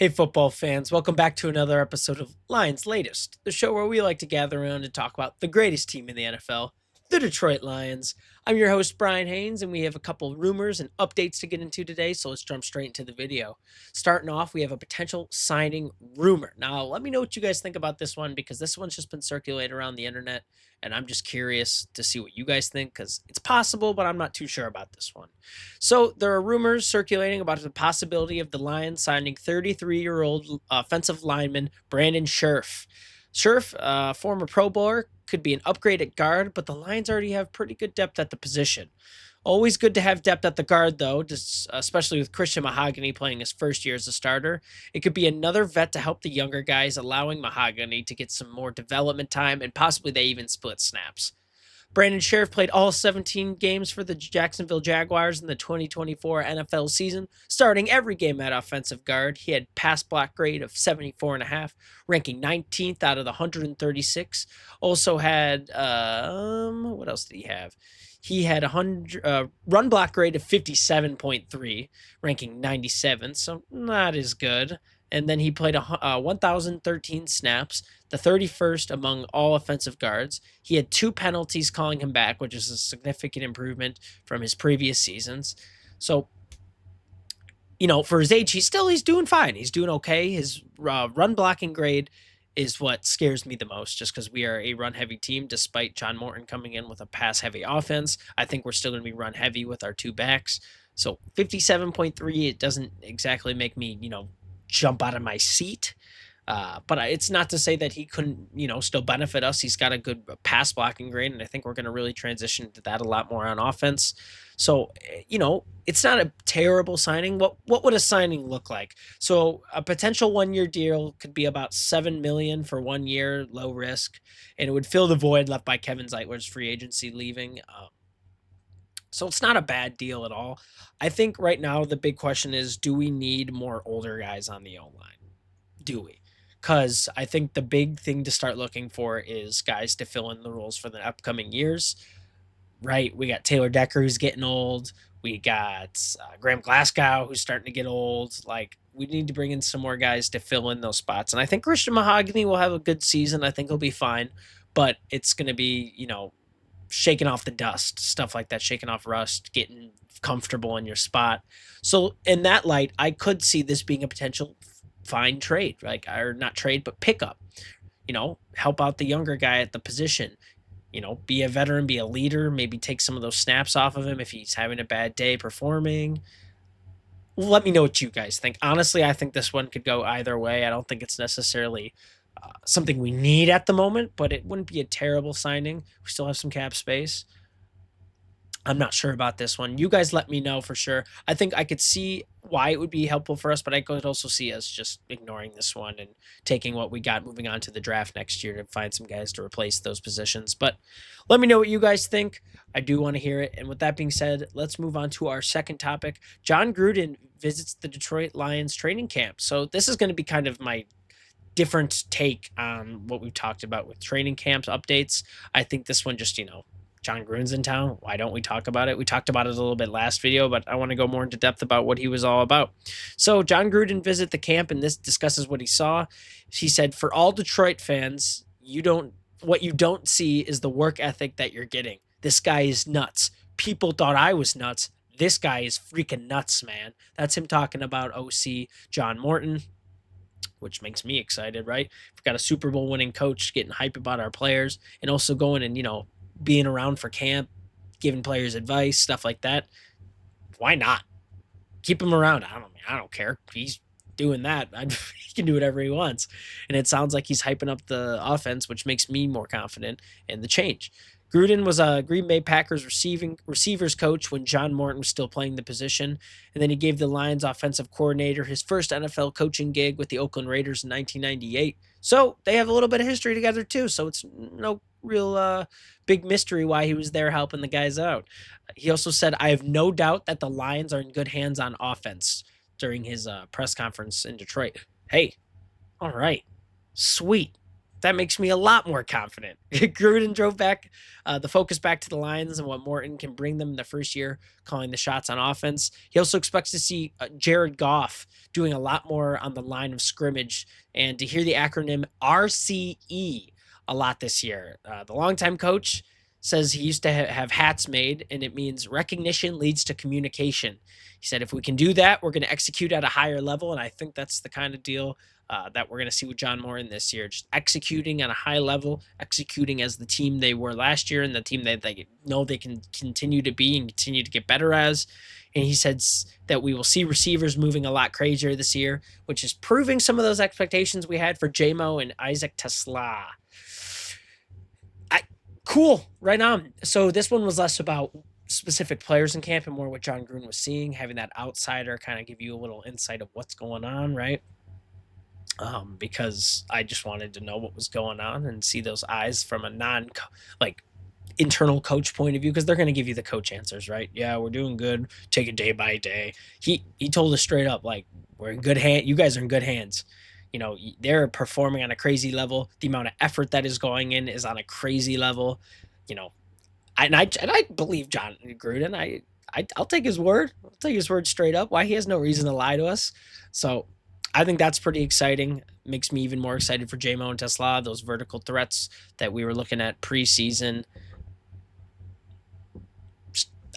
Hey, football fans, welcome back to another episode of Lions Latest, the show where we like to gather around and talk about the greatest team in the NFL, the Detroit Lions. I'm your host, Bryan Hanes, and we have a couple rumors and updates to get into today, so let's jump straight into the video. Starting off, we have a potential signing rumor. Now, let me know what you guys think about this one because this one's just been circulating around the internet, and I'm just curious to see what you guys think because it's possible, but I'm not too sure about this one. So there are rumors circulating about the possibility of the Lions signing 33-year-old offensive lineman Brandon Scherff. Scherff, former Pro Bowler, could be an upgrade at guard, but the Lions already have pretty good depth at the position. Always good to have depth at the guard, though, especially with Christian Mahogany playing his first year as a starter. It could be another vet to help the younger guys, allowing Mahogany to get some more development time, and possibly they even split snaps. Brandon Scherff played all 17 games for the Jacksonville Jaguars in the 2024 NFL season, starting every game at offensive guard. He had pass block grade of 74.5, ranking 19th out of the 136. Also had what else did he have? He had a run block grade of 57.3, ranking 97th, so not as good. And then he played 1,013 snaps, the 31st among all offensive guards. He had 2 penalties calling him back, which is a significant improvement from his previous seasons. So, for his age, he's doing fine. He's doing okay. His run blocking grade is what scares me the most, just because we are a run heavy team. Despite John Morton coming in with a pass heavy offense, I think we're still going to be run heavy with our 2 backs. So 57.3, it doesn't exactly make me, jump out of my seat. But it's not to say that he couldn't, still benefit us. He's got a good pass blocking grade, and I think we're going to really transition to that a lot more on offense. So, it's not a terrible signing. What would a signing look like? So, a potential 1-year deal could be about $7 million for 1 year, low risk, and it would fill the void left by Kevin Zeitler's free agency leaving. So it's not a bad deal at all. I think right now the big question is, do we need more older guys on the O-line? Do we? Because I think the big thing to start looking for is guys to fill in the roles for the upcoming years, right? We got Taylor Decker, who's getting old. We got Graham Glasgow, who's starting to get old. Like, we need to bring in some more guys to fill in those spots. And I think Christian Mahogany will have a good season. I think he'll be fine. But it's going to be, shaking off the dust, stuff like that, shaking off rust, getting comfortable in your spot. So in that light, I could see this being a potential fine trade, or not trade, but pickup. Help out the younger guy at the position. Be a veteran, be a leader, maybe take some of those snaps off of him if he's having a bad day performing. Let me know what you guys think. Honestly, I think this one could go either way. I don't think it's necessarily something we need at the moment, but it wouldn't be a terrible signing. We still have some cap space. I'm not sure about this one. You guys let me know for sure. I think I could see why it would be helpful for us, but I could also see us just ignoring this one and taking what we got, moving on to the draft next year to find some guys to replace those positions. But let me know what you guys think. I do want to hear it. And with that being said, let's move on to our second topic. John Gruden visits the Detroit Lions training camp. So this is going to be kind of my different take on what we've talked about with training camps updates. I think this one just, John Gruden's in town. Why don't we talk about it? We talked about it a little bit last video, but I want to go more into depth about what he was all about. So John Gruden visited the camp, and this discusses what he saw. He said, for all Detroit fans, what you don't see is the work ethic that you're getting. This guy is nuts. People thought I was nuts. This guy is freaking nuts, man. That's him talking about OC John Morton, which makes me excited, right? We've got a Super Bowl winning coach getting hype about our players and also going and, being around for camp, giving players advice, stuff like that. Why not? Keep him around. I don't care. He's doing that. He can do whatever he wants. And it sounds like he's hyping up the offense, which makes me more confident in the change. Gruden was a Green Bay Packers receivers coach when John Morton was still playing the position, and then he gave the Lions offensive coordinator his first NFL coaching gig with the Oakland Raiders in 1998. So they have a little bit of history together too, so it's no real big mystery why he was there helping the guys out. He also said, I have no doubt that the Lions are in good hands on offense during his press conference in Detroit. Hey, all right, sweet. that makes me a lot more confident. Gruden drove back the focus back to the Lions and what Morton can bring them in the first year, calling the shots on offense. He also expects to see Jared Goff doing a lot more on the line of scrimmage and to hear the acronym RCE a lot this year. The longtime coach says he used to have hats made, and it means recognition leads to communication. He said, if we can do that, we're going to execute at a higher level. And I think that's the kind of deal that we're going to see with John Moran this year, just executing at a high level, executing as the team they were last year and the team that they know they can continue to be and continue to get better as. And he said that we will see receivers moving a lot crazier this year, which is proving some of those expectations we had for J-Mo and Isaac Tesla. Cool, right on. So this one was less about specific players in camp and more what John Gruden was seeing, having that outsider kind of give you a little insight of what's going on, right? Because I just wanted to know what was going on and see those eyes from a like internal coach point of view, because they're going to give you the coach answers, right? Yeah, we're doing good. Take it day by day. He told us straight up, like, we're in good hand. You guys are in good hands. You know, they're performing on a crazy level. The amount of effort that is going in is on a crazy level. You know, I believe John Gruden. I'll take his word. I'll take his word straight up. Why he has no reason to lie to us. So I think that's pretty exciting. Makes me even more excited for J-Mo and Tesla, those vertical threats that we were looking at preseason.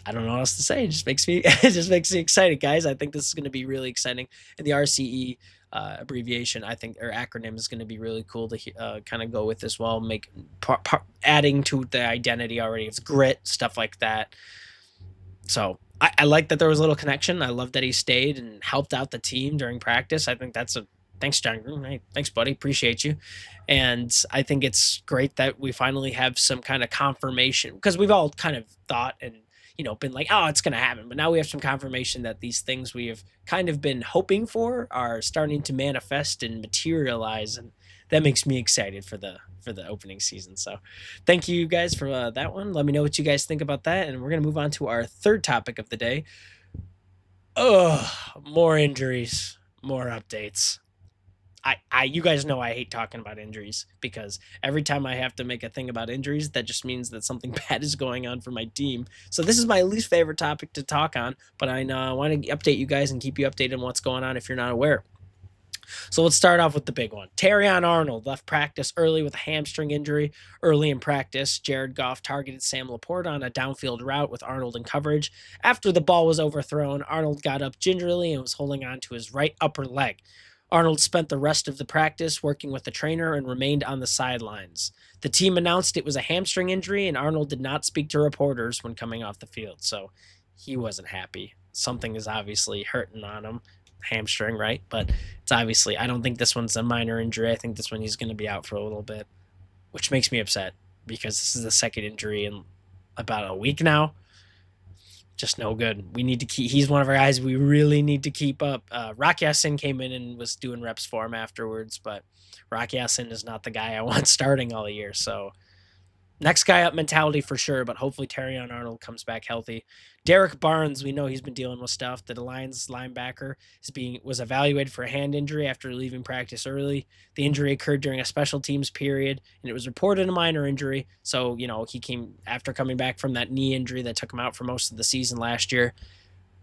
I don't know what else to say. It just makes me excited, guys. I think this is going to be really exciting. And the RCE abbreviation, I think, or acronym, is going to be really cool to kind of go with as well. Make adding to the identity already. It's grit, stuff like that. So I like that there was a little connection. I love that he stayed and helped out the team during practice. I think that's thanks, John Gruden. Hey, thanks, buddy. Appreciate you. And I think it's great that we finally have some kind of confirmation, because we've all kind of thought and been like, oh, it's going to happen. But now we have some confirmation that these things we have kind of been hoping for are starting to manifest and materialize. And that makes me excited for the opening season. So thank you guys for that one. Let me know what you guys think about that. And we're going to move on to our third topic of the day. More injuries, more updates. You guys know I hate talking about injuries, because every time I have to make a thing about injuries, that just means that something bad is going on for my team. So this is my least favorite topic to talk on, but I want to update you guys and keep you updated on what's going on if you're not aware. So let's start off with the big one. Terrion Arnold left practice early with a hamstring injury. Early in practice, Jared Goff targeted Sam Laporta on a downfield route with Arnold in coverage. After the ball was overthrown, Arnold got up gingerly and was holding on to his right upper leg. Arnold spent the rest of the practice working with the trainer and remained on the sidelines. The team announced it was a hamstring injury, and Arnold did not speak to reporters when coming off the field, so he wasn't happy. Something is obviously hurting on him. Hamstring, right? But it's obviously, I don't think this one's a minor injury. I think this one he's going to be out for a little bit, which makes me upset, because this is the second injury in about a week now. Just no good. We need to keep. He's one of our guys we really need to keep up. Rock Ya-Sin came in and was doing reps for him afterwards, but Rock Ya-Sin is not the guy I want starting all year. So next guy up mentality for sure, but hopefully Terrion Arnold comes back healthy. Derek Barnes, we know he's been dealing with stuff. The Lions linebacker was evaluated for a hand injury after leaving practice early. The injury occurred during a special teams period, and it was reported a minor injury. So, he came after coming back from that knee injury that took him out for most of the season last year.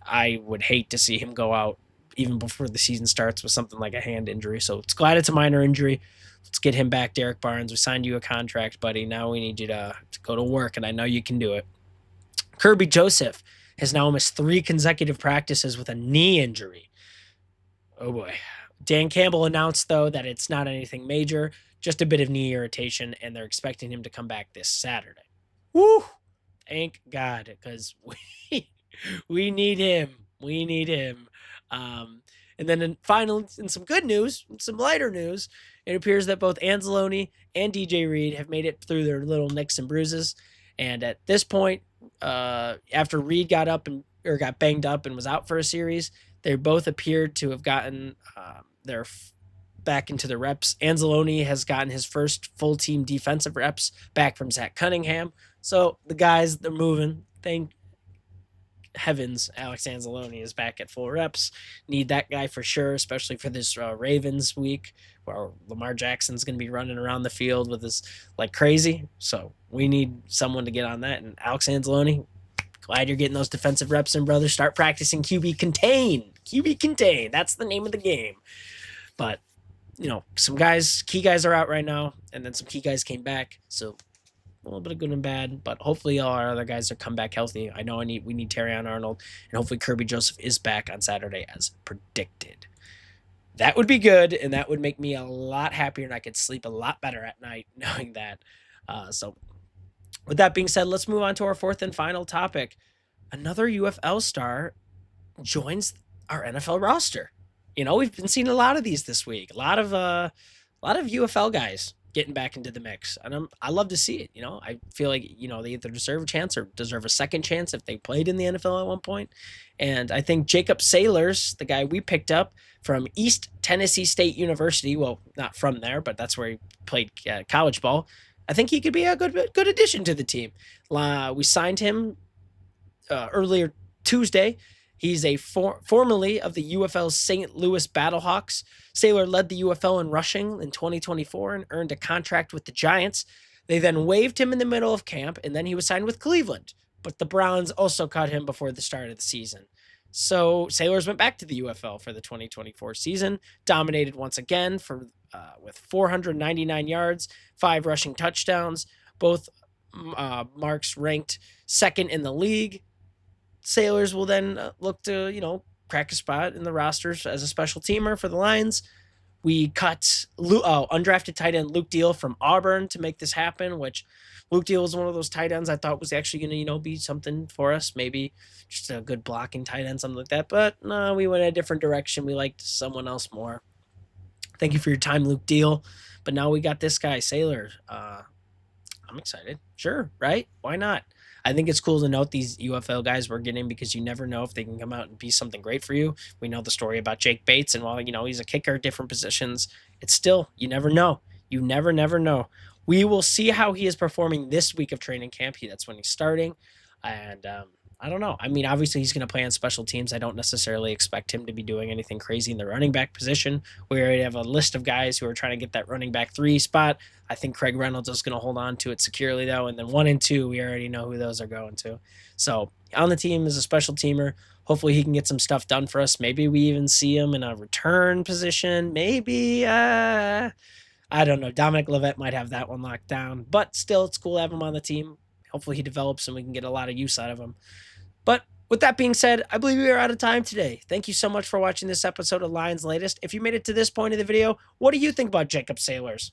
I would hate to see him go out even before the season starts with something like a hand injury. So it's glad it's a minor injury. Let's get him back, Derek Barnes. We signed you a contract, buddy. Now we need you to go to work, and I know you can do it. Kirby Joseph has now missed 3 consecutive practices with a knee injury. Oh, boy. Dan Campbell announced, though, that it's not anything major, just a bit of knee irritation, and they're expecting him to come back this Saturday. Woo! Thank God, because we need him. We need him. And then in some good news, some lighter news, it appears that both Anzalone and DJ Reed have made it through their little nicks and bruises. And at this point, after Reed got banged up and was out for a series, they both appeared to have gotten their back into the reps. Anzalone has gotten his first full team defensive reps back from Zach Cunningham. So the guys, they're moving. heavens Alex Anzalone is back at full reps. Need that guy for sure, especially for this Ravens week where Lamar Jackson's going to be running around the field with his like crazy. So we need someone to get on that. And Alex Anzalone, glad you're getting those defensive reps in, brother. Start practicing QB contain. QB contain. That's the name of the game. But some key guys are out right now, and then some key guys came back. So a little bit of good and bad, but hopefully all our other guys will come back healthy. I know we need Terrion Arnold, and hopefully Kirby Joseph is back on Saturday as predicted. That would be good, and that would make me a lot happier, and I could sleep a lot better at night knowing that. So with that being said, let's move on to our fourth and final topic. Another UFL star joins our NFL roster. We've been seeing a lot of these this week. A lot of UFL guys getting back into the mix, and I love to see it. I feel like they either deserve a chance or deserve a second chance if they played in the NFL at one point. And I think Jacob Sailors, the guy we picked up from East Tennessee State University, well, not from there, but that's where he played college ball. I think he could be a good addition to the team. We signed him earlier Tuesday. He's a formerly of the UFL's St. Louis Battlehawks. Sailor led the UFL in rushing in 2024 and earned a contract with the Giants. They then waived him in the middle of camp, and then he was signed with Cleveland. But the Browns also cut him before the start of the season. So Sailors went back to the UFL for the 2024 season, dominated once again with 499 yards, 5 rushing touchdowns, both marks ranked second in the league. Sailors will then look to, crack a spot in the rosters as a special teamer for the Lions. We cut undrafted tight end Luke Deal from Auburn to make this happen, which Luke Deal was one of those tight ends I thought was actually going to, be something for us, maybe just a good blocking tight end, something like that. But no, we went a different direction. We liked someone else more. Thank you for your time, Luke Deal. But now we got this guy, Sailor. I'm excited. Sure, right? Why not? I think it's cool to note these UFL guys we're getting because you never know if they can come out and be something great for you. We know the story about Jake Bates, and while, he's a kicker, different positions, it's still, you never know. You never know. We will see how he is performing this week of training camp. That's when he's starting. And I don't know. I mean, obviously he's going to play on special teams. I don't necessarily expect him to be doing anything crazy in the running back position. We already have a list of guys who are trying to get that running back 3 spot. I think Craig Reynolds is going to hold on to it securely, though. And then 1 and 2, we already know who those are going to. So on the team is a special teamer. Hopefully he can get some stuff done for us. Maybe we even see him in a return position. Maybe, I don't know. Dominic Levitt might have that one locked down. But still, it's cool to have him on the team. Hopefully he develops and we can get a lot of use out of him. But with that being said, I believe we are out of time today. Thank you so much for watching this episode of Lions Latest. If you made it to this point of the video, what do you think about Jacob Sailors?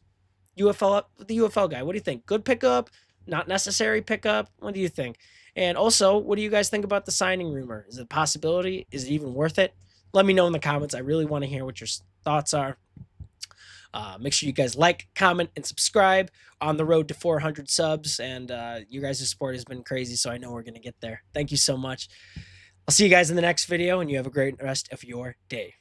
The UFL guy. What do you think? Good pickup? Not necessary pickup? What do you think? And also, what do you guys think about the signing rumor? Is it a possibility? Is it even worth it? Let me know in the comments. I really want to hear what your thoughts are. Make sure you guys like, comment, and subscribe. On the road to 400 subs, and you guys' support has been crazy, so I know we're going to get there. Thank you so much. I'll see you guys in the next video, and you have a great rest of your day.